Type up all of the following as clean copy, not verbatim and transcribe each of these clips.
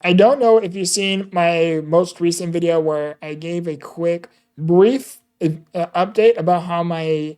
I don't know if you've seen my most recent video where I gave a quick, brief update about how my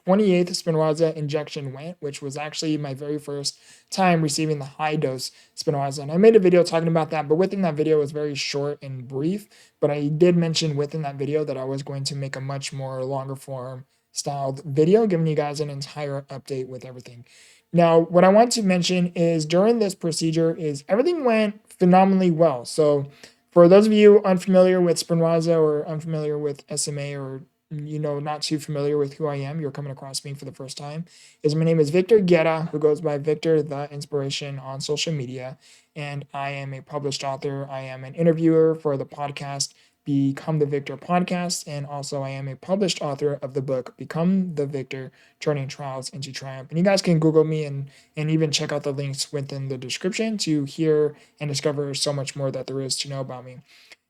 28th Spinraza injection went, which was actually my very first time receiving the high dose Spinraza. And I made a video talking about that, but within that video it was very short and brief. But I did mention within that video that I was going to make a much more longer form styled video, giving you guys an entire update with everything. Now, what I want to mention is during this procedure is everything went phenomenally well. So for those of you unfamiliar with Spinraza or unfamiliar with SMA or not too familiar with who I am, you're coming across me for the first time, is my name is Victor Guerra, who goes by Victor the Inspiration on social media. And I am a published author. I am an interviewer for the podcast Become the Victor podcast. And also I am a published author of the book Become the Victor, Turning Trials into Triumph. And you guys can Google me and even check out the links within the description to hear and discover so much more that there is to know about me.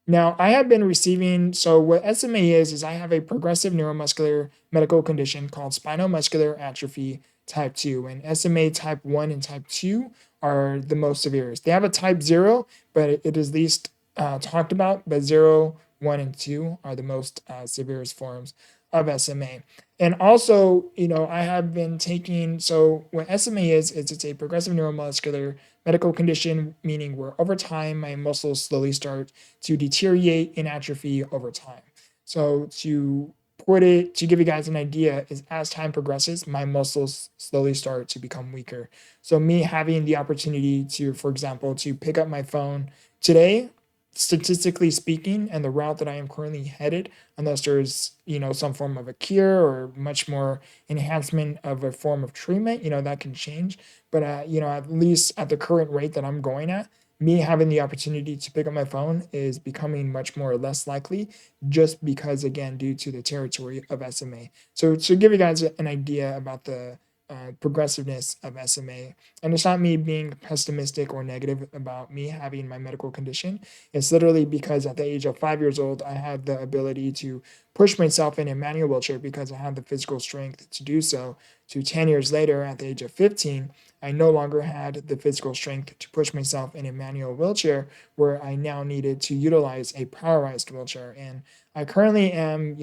Now, I have been receiving, so what SMA is I have a progressive neuromuscular medical condition called spinal muscular atrophy type 2. And SMA type 1 and type 2 are the most severe. They have a type 0, but it is least talked about, but 0, 1, and 2 are the most severest forms of SMA. And also, I have been taking, so what SMA is it's a progressive neuromuscular medical condition, meaning where over time my muscles slowly start to deteriorate and atrophy over time. So to give you guys an idea, is as time progresses, my muscles slowly start to become weaker. So me having the opportunity to, for example, to pick up my phone today, statistically speaking, and the route that I am currently headed, unless there's some form of a cure or much more enhancement of a form of treatment, that can change. But at least at the current rate that I'm going at, me having the opportunity to pick up my phone is becoming much more or less likely, just because, again, due to the territory of SMA. So to give you guys an idea about the progressiveness of SMA. And it's not me being pessimistic or negative about me having my medical condition. It's literally because at the age of 5 years old, I had the ability to push myself in a manual wheelchair because I had the physical strength to do so. To 10 years later, at the age of 15, I no longer had the physical strength to push myself in a manual wheelchair, where I now needed to utilize a powerized wheelchair. And I currently am,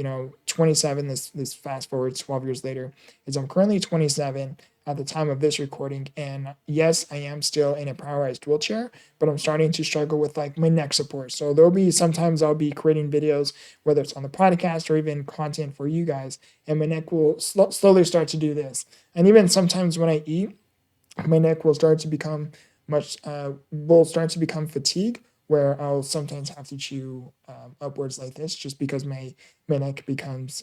27. This fast forward 12 years later, is I'm currently 27 at the time of this recording. And yes, I am still in a powerized wheelchair, but I'm starting to struggle with like my neck support. So there'll be sometimes I'll be creating videos, whether it's on the podcast or even content for you guys, and my neck will slowly start to do this. And even sometimes when I eat, my neck will start to become fatigued, where I'll sometimes have to chew upwards like this, just because my neck becomes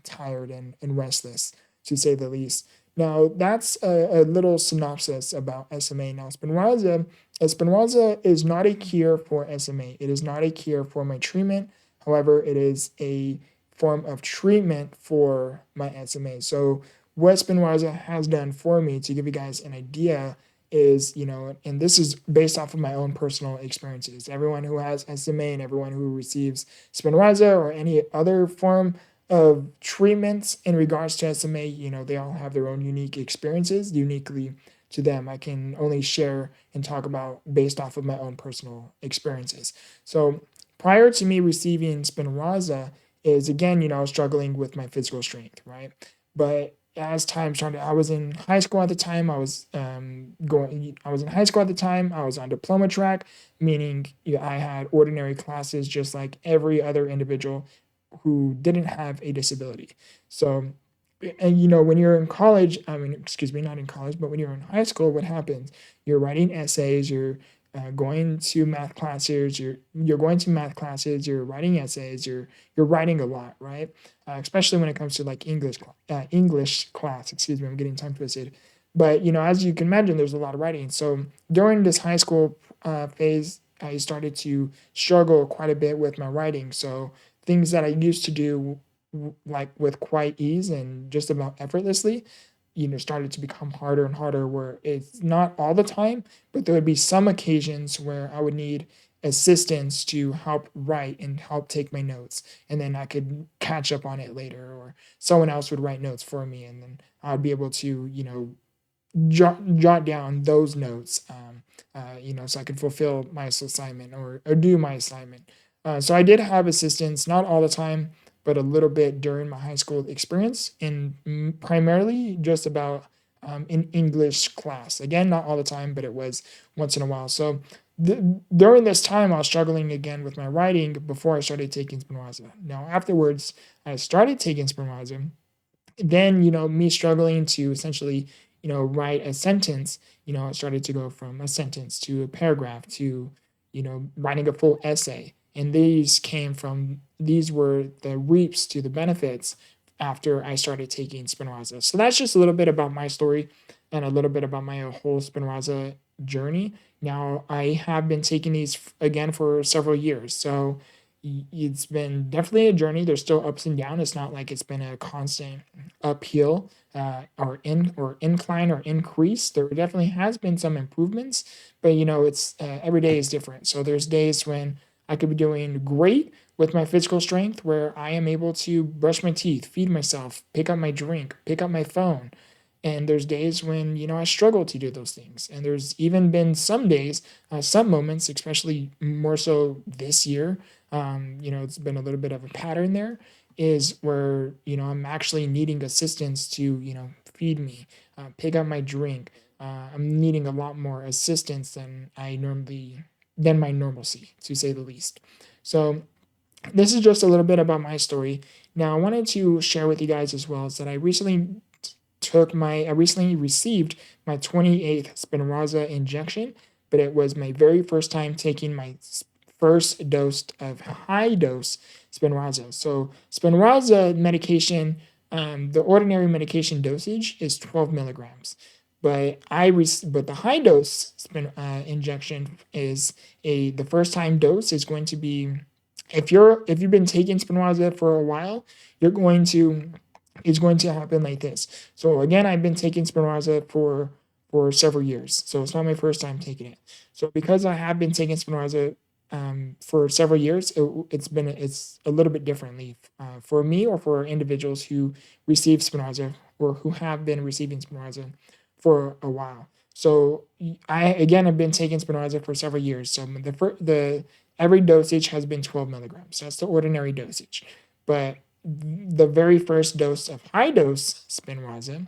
tired and restless, to say the least. Now, that's a little synopsis about SMA. Now, Spinraza is not a cure for SMA. It is not a cure for my treatment. However, it is a form of treatment for my SMA. So what Spinraza has done for me, to give you guys an idea, is, and this is based off of my own personal experiences. Everyone who has SMA and everyone who receives Spinraza or any other form of treatments in regards to SMA, they all have their own unique experiences uniquely to them. I can only share and talk about based off of my own personal experiences. So prior to me receiving Spinraza is, again, struggling with my physical strength, right? But as time started, I was in high school at the time. I was in high school at the time. I was on diploma track, meaning I had ordinary classes just like every other individual who didn't have a disability. So, and when you're in college, excuse me, not in college, but when you're in high school, what happens? You're writing essays, you're going to math classes, you're going to math classes, you're writing essays, you're writing a lot, right? Especially when it comes to like English class. Excuse me, I'm getting tongue twisted. But as you can imagine, there's a lot of writing. So during this high school phase, I started to struggle quite a bit with my writing. So things that I used to do like with quite ease and just about effortlessly, started to become harder and harder, where it's not all the time, but there would be some occasions where I would need assistance to help write and help take my notes. And then I could catch up on it later, or someone else would write notes for me. And then I'd be able to, jot down those notes, so I could fulfill my assignment or do my assignment. So I did have assistants, not all the time, but a little bit during my high school experience, and primarily just about in English class. Again, not all the time, but it was once in a while. So during this time, I was struggling again with my writing before I started taking Spinraza. Now, afterwards, I started taking Spinraza. Then, me struggling to essentially, write a sentence, I started to go from a sentence to a paragraph to, writing a full essay. And these were the reaps to the benefits after I started taking Spinraza. So that's just a little bit about my story and a little bit about my whole Spinraza journey. Now, I have been taking these again for several years. So it's been definitely a journey. There's still ups and downs. It's not like it's been a constant uphill or incline or increase. There definitely has been some improvements, but it's every day is different. So there's days when I could be doing great with my physical strength, where I am able to brush my teeth, feed myself, pick up my drink, pick up my phone. And there's days when I struggle to do those things. And there's even been some days, some moments, especially more so this year. It's been a little bit of a pattern there, is where I'm actually needing assistance to feed me, pick up my drink. I'm needing a lot more assistance than my normalcy, to say the least. So this is just a little bit about my story. Now, I wanted to share with you guys as well is that I recently received my 28th Spinraza injection, but it was my very first time taking my first dose of high dose Spinraza. So Spinraza medication, the ordinary medication dosage is 12 milligrams, but the high dose injection is the first time dose is going to be, if you've been taking Spinraza for a while, it's going to happen like this. So again, I've been taking Spinraza for several years, so it's not my first time taking it. So because I have been taking Spinraza for several years, it's a little bit differently for me or for individuals who receive Spinraza or who have been receiving Spinraza for a while. So have been taking Spinraza for several years. So the every dosage has been 12 milligrams. That's the ordinary dosage, but the very first dose of high dose Spinraza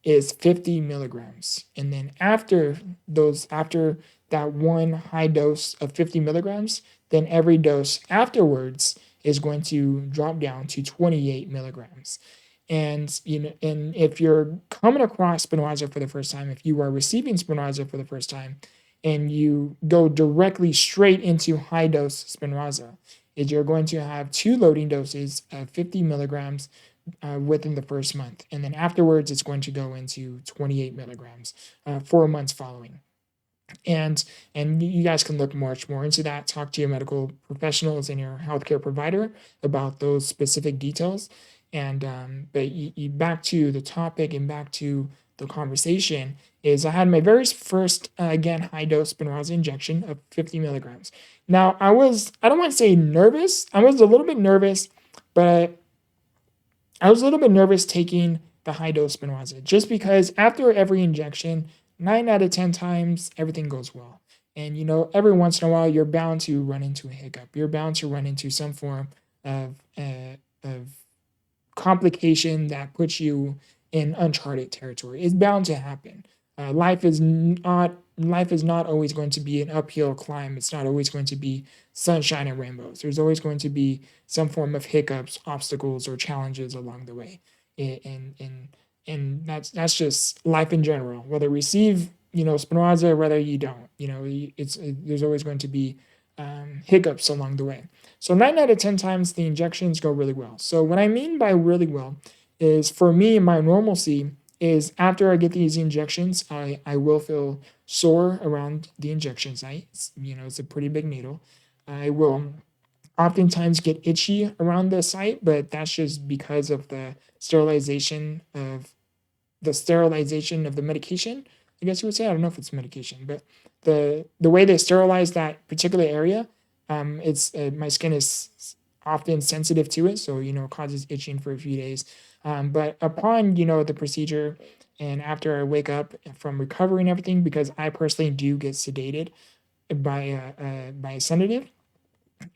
is 50 milligrams. And then after that one high dose of 50 milligrams, then every dose afterwards is going to drop down to 28 milligrams. And and if you're coming across Spinraza for the first time, if you are receiving Spinraza for the first time, and you go directly straight into high dose Spinraza, is you're going to have two loading doses of 50 milligrams within the first month. And then afterwards, it's going to go into 28 milligrams 4 months following. And you guys can look much more into that. Talk to your medical professionals and your healthcare provider about those specific details. And but back to the topic and back to the conversation is I had my very first again high dose Spinraza injection of 50 milligrams. Now I don't want to say nervous. I was a little bit nervous, but I was a little bit nervous taking the high dose Spinraza just because after every injection, 9 out of 10 times, everything goes well. And, every once in a while, you're bound to run into a hiccup. You're bound to run into some form of complication that puts you in uncharted territory. It's bound to happen. Life is not always going to be an uphill climb. It's not always going to be sunshine and rainbows. There's always going to be some form of hiccups, obstacles, or challenges along the way. And that's just life in general. Whether you receive Spinraza or whether you don't, there's always going to be hiccups along the way. So 9 out of 10 times the injections go really well. So what I mean by really well is, for me, my normalcy is after I get these injections, I will feel sore around the injection site. It's a pretty big needle. I will oftentimes get itchy around the site, but that's just because of the sterilization of the medication. I guess you would say. I don't know if it's medication, but the way they sterilize that particular area, it's my skin is often sensitive to it, so it causes itching for a few days. But upon the procedure, And after I wake up from recovery and everything, because I personally do get sedated by a sedative,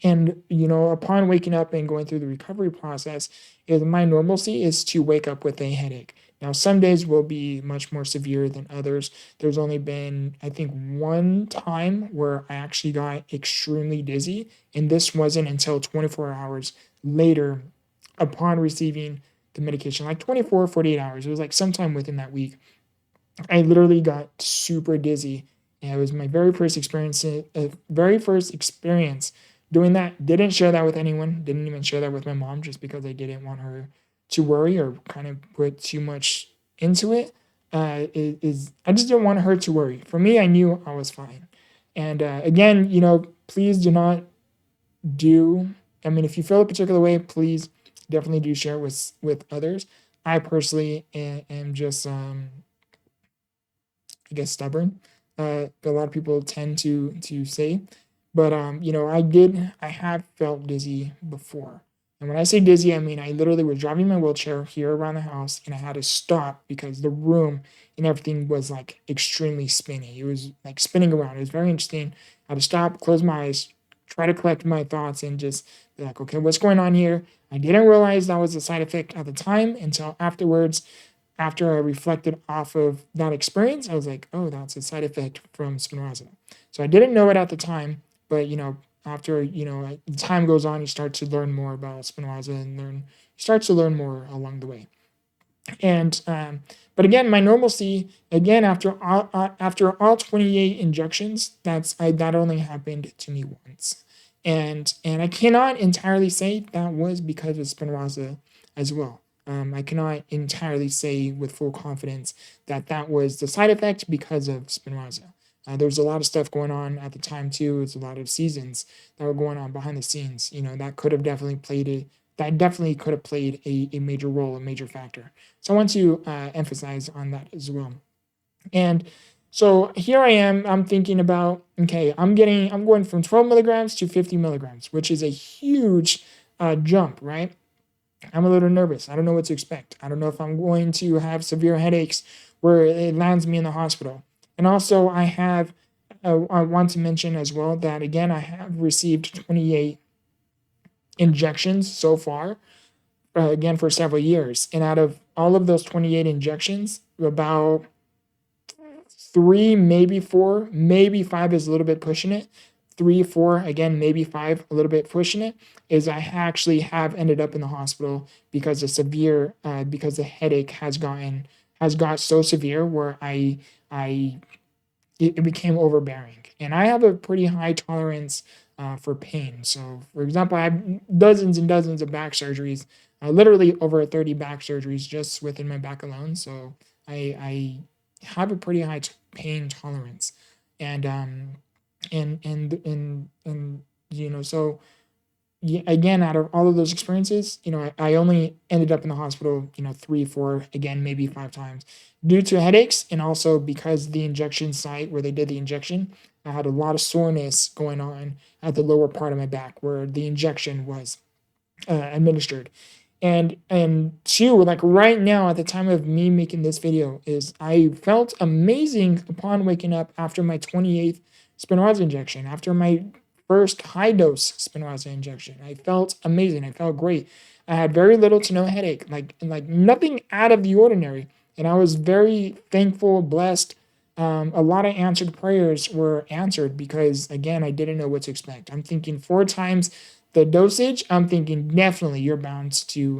and upon waking up and going through the recovery process, my normalcy is to wake up with a headache. Now, some days will be much more severe than others. There's only been, I think, one time where I actually got extremely dizzy, and this wasn't until 24 hours later upon receiving the medication, like 24, 48 hours. It was like sometime within that week. I literally got super dizzy. And it was my very first experience doing that. Didn't share that with anyone. Didn't even share that with my mom, just because I didn't want her to worry or kind of put too much into it. I just didn't want her to worry. For me, I knew I was fine. And again, please do not do. I mean, if you feel a particular way, please definitely do share it with others. I personally am just I guess stubborn. A lot of people tend to say, but I have felt dizzy before. And when I say dizzy, I mean I literally was driving my wheelchair here around the house, and I had to stop because the room and everything was like extremely spinny. It was like spinning around. It was very interesting. I had to stop, close my eyes, try to collect my thoughts, and just be like, okay, what's going on here? I didn't realize that was a side effect at the time until afterwards. After I reflected off of that experience, I was like, oh, that's a side effect from Spinraza. So I didn't know it at the time, but after time goes on, you start to learn more about Spinraza and you start to learn more along the way. And but again, my normalcy again after all 28 injections, that only happened to me once, and I cannot entirely say that was because of Spinraza as well. I cannot entirely say with full confidence that was the side effect because of Spinraza. There was a lot of stuff going on at the time too. It was a lot of seasons that were going on behind the scenes. That could have definitely played a major role, a major factor. So I want to emphasize on that as well. And so here I am. I'm thinking about, okay, I'm going from 12 milligrams to 50 milligrams, which is a huge jump, right? I'm a little nervous. I don't know what to expect. I don't know if I'm going to have severe headaches where it lands me in the hospital. And also, I want to mention as well that again, I have received 28 injections so far, again for several years. And out of all of those 28 injections, about 3, maybe 4, maybe 5 is a little bit pushing it. 3, 4, again, maybe 5, a little bit pushing it, is I actually have ended up in the hospital because because the headache has got so severe where it became overbearing. And I have a pretty high tolerance for pain. So, for example, I have dozens and dozens of back surgeries, literally over 30 back surgeries just within my back alone. So I have a pretty high pain tolerance, and so again, out of all of those experiences, I only ended up in the hospital, 3, 4, again, maybe 5 times due to headaches. And also because the injection site where they did the injection, I had a lot of soreness going on at the lower part of my back where the injection was administered. And two, like right now at the time of me making this video, is I felt amazing upon waking up after my 28th Spinraza injection, after my first high dose Spinraza injection. I felt amazing. I felt great. I had very little to no headache, like nothing out of the ordinary. And I was very thankful, blessed. A lot of answered prayers were answered because, again, I didn't know what to expect. I'm thinking 4 times the dosage. I'm thinking definitely you're bound to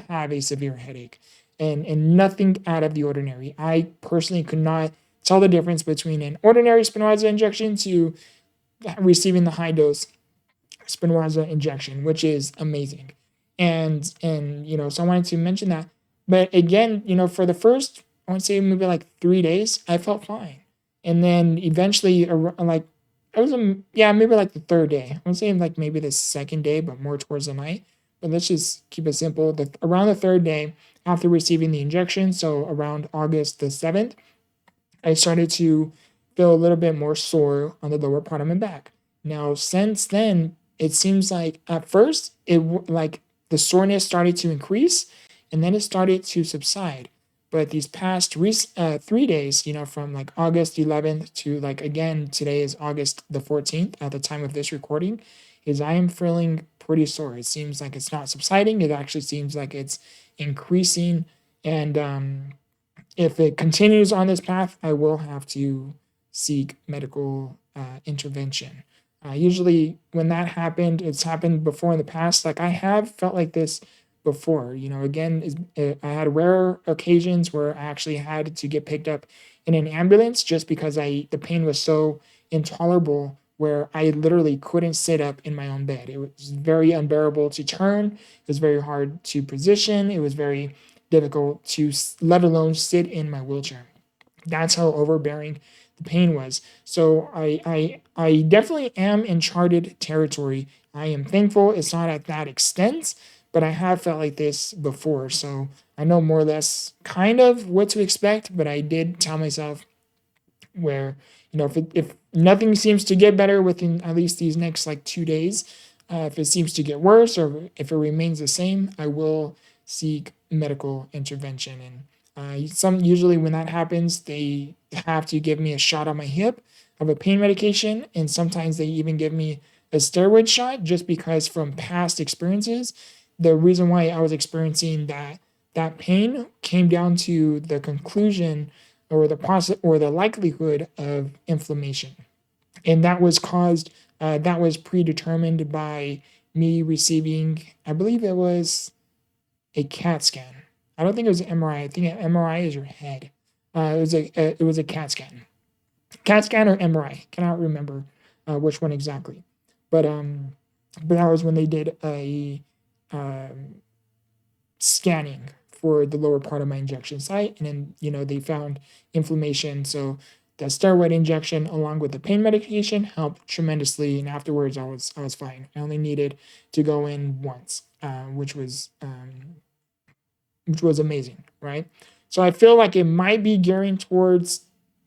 have a severe headache, and nothing out of the ordinary. I personally could not tell the difference between an ordinary Spinraza injection to receiving the high dose Spinraza injection, which is amazing. And so I wanted to mention that. But again, for the first, I would say maybe like 3 days, I felt fine. And then eventually, like it was maybe like the 3rd day. I would say like maybe the 2nd day, but more towards the night. But let's just keep it simple. Around the 3rd day after receiving the injection, so around August the 7th, I started to feel a little bit more sore on the lower part of my back. Now, since then, it seems like at first like the soreness started to increase, and then it started to subside. But these past 3 days, from like August 11th to like again, today is August the 14th at the time of this recording, is I am feeling pretty sore. It seems like it's not subsiding. It actually seems like it's increasing. And if it continues on this path, I will have to seek medical intervention. Usually, when that happened, it's happened before in the past. Like I have felt like this before. Again, I had rare occasions where I actually had to get picked up in an ambulance just because the pain was so intolerable where I literally couldn't sit up in my own bed. It was very unbearable to turn. It was very hard to position. It was very difficult to let alone sit in my wheelchair. That's how overbearing the pain was. So I definitely am in charted territory. I am thankful it's not at that extent, but I have felt like this before. So I know more or less kind of what to expect, but I did tell myself where if nothing seems to get better within at least these next like 2 days, if it seems to get worse or if it remains the same, I will seek medical intervention. And usually when that happens, they have to give me a shot on my hip of a pain medication, and sometimes they even give me a steroid shot just because from past experiences, the reason why I was experiencing that pain came down to the conclusion or the likelihood of inflammation, and that was predetermined by me receiving, I believe it was a CAT scan. I don't think it was an MRI. I think an MRI is your head. It was a CAT scan or MRI. Cannot remember which one exactly, but that was when they did a scanning for the lower part of my injection site, and then they found inflammation. So the steroid injection along with the pain medication helped tremendously, and afterwards I was fine. I only needed to go in once, which was amazing, right? So I feel like it might be gearing towards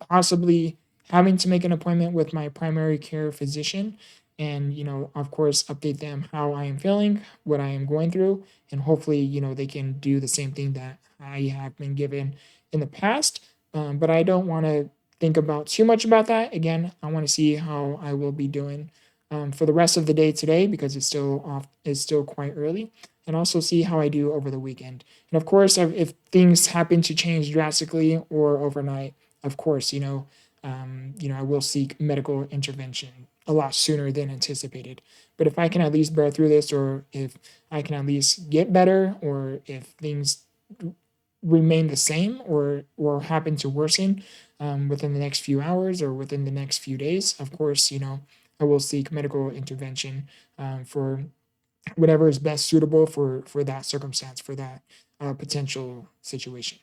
possibly having to make an appointment with my primary care physician and, of course, update them how I am feeling, what I am going through, and hopefully, they can do the same thing that I have been given in the past. But I don't want to think about too much about that. Again, I want to see how I will be doing for the rest of the day today because it's still quite early, and also see how I do over the weekend. And of course, if things happen to change drastically or overnight, of course, I will seek medical intervention a lot sooner than anticipated. But if I can at least bear through this, or if I can at least get better, or if things remain the same or happen to worsen within the next few hours or within the next few days, of course, I will seek medical intervention for whatever is best suitable for that circumstance, for that potential situation.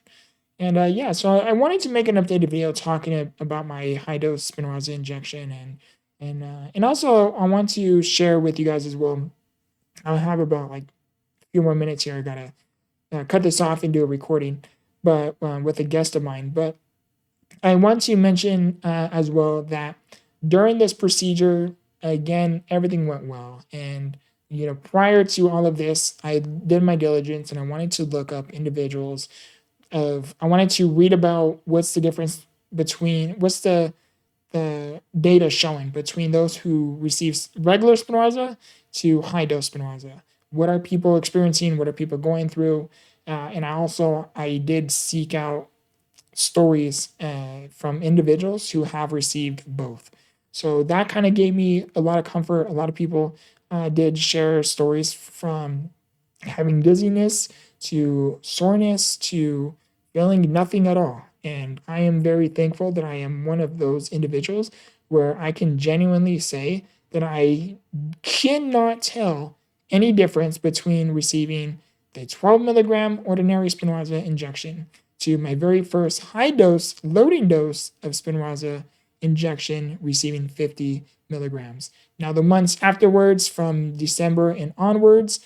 And yeah, so I wanted to make an updated video talking about my high dose Spinraza injection, and also I want to share with you guys as well. I have about like a few more minutes here. I gotta cut this off and do a recording, but with a guest of mine. But I want to mention as well that during this procedure, again, everything went well. And, prior to all of this, I did my diligence and I wanted to look up individuals I wanted to read about what's the difference what's the data showing between those who receive regular Spinraza to high dose Spinraza. What are people experiencing? What are people going through? And I did seek out stories from individuals who have received both. So that kind of gave me a lot of comfort. A lot of people did share stories from having dizziness to soreness to feeling nothing at all. And I am very thankful that I am one of those individuals where I can genuinely say that I cannot tell any difference between receiving the 12 milligram ordinary Spinraza injection to my very first high dose loading dose of Spinraza injection receiving 50 milligrams. Now, the months afterwards, from December and onwards,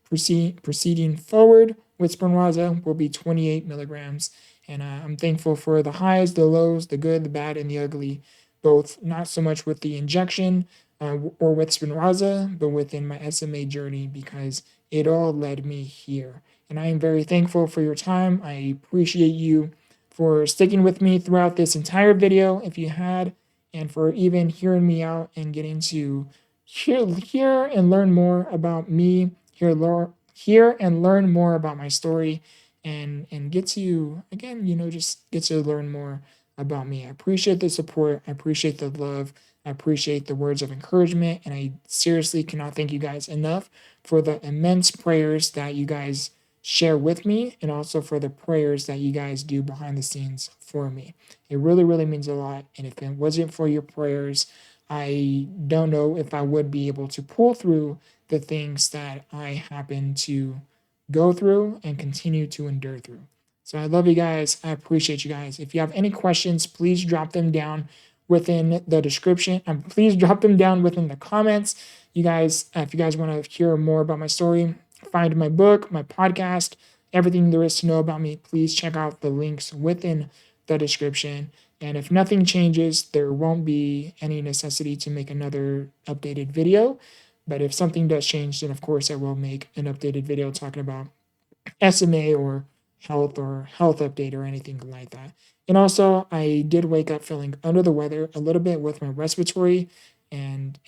proceeding forward with Spinraza will be 28 milligrams. And I'm thankful for the highs, the lows, the good, the bad, and the ugly, both not so much with the injection, or with Spinraza, but within my SMA journey, because it all led me here. And I am very thankful for your time. I appreciate you for sticking with me throughout this entire video, if you had, and for even hearing me out and getting to hear and learn more about me, hear and learn more about my story, and get to, again, just get to learn more about me. I appreciate the support. I appreciate the love. I appreciate the words of encouragement, and I seriously cannot thank you guys enough for the immense prayers that you guys share with me, and also for the prayers that you guys do behind the scenes for me. It really, really means a lot. And if it wasn't for your prayers, I don't know if I would be able to pull through the things that I happen to go through and continue to endure through. So I love you guys. I appreciate you guys. If you have any questions, please drop them down within the description. Please drop them down within the comments. You guys, if you guys want to hear more about my story, find my book, my podcast, everything there is to know about me, please check out the links within the description. And if nothing changes, there won't be any necessity to make another updated video. But if something does change, then of course I will make an updated video talking about SMA or health update or anything like that. And also, I did wake up feeling under the weather a little bit with my respiratory, and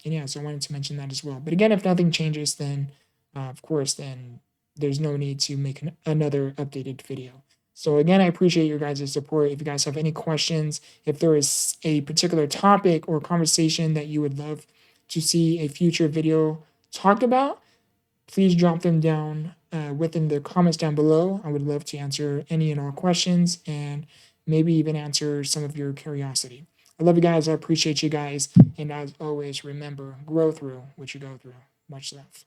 yeah, so I wanted to mention that as well. But again, if nothing changes, then of course, then there's no need to make another updated video. So again, I appreciate your guys' support. If you guys have any questions, if there is a particular topic or conversation that you would love to see a future video talked about, please drop them down within the comments down below. I would love to answer any and all questions, and maybe even answer some of your curiosity. I love you guys. I appreciate you guys. And as always, remember, grow through what you go through. Much love.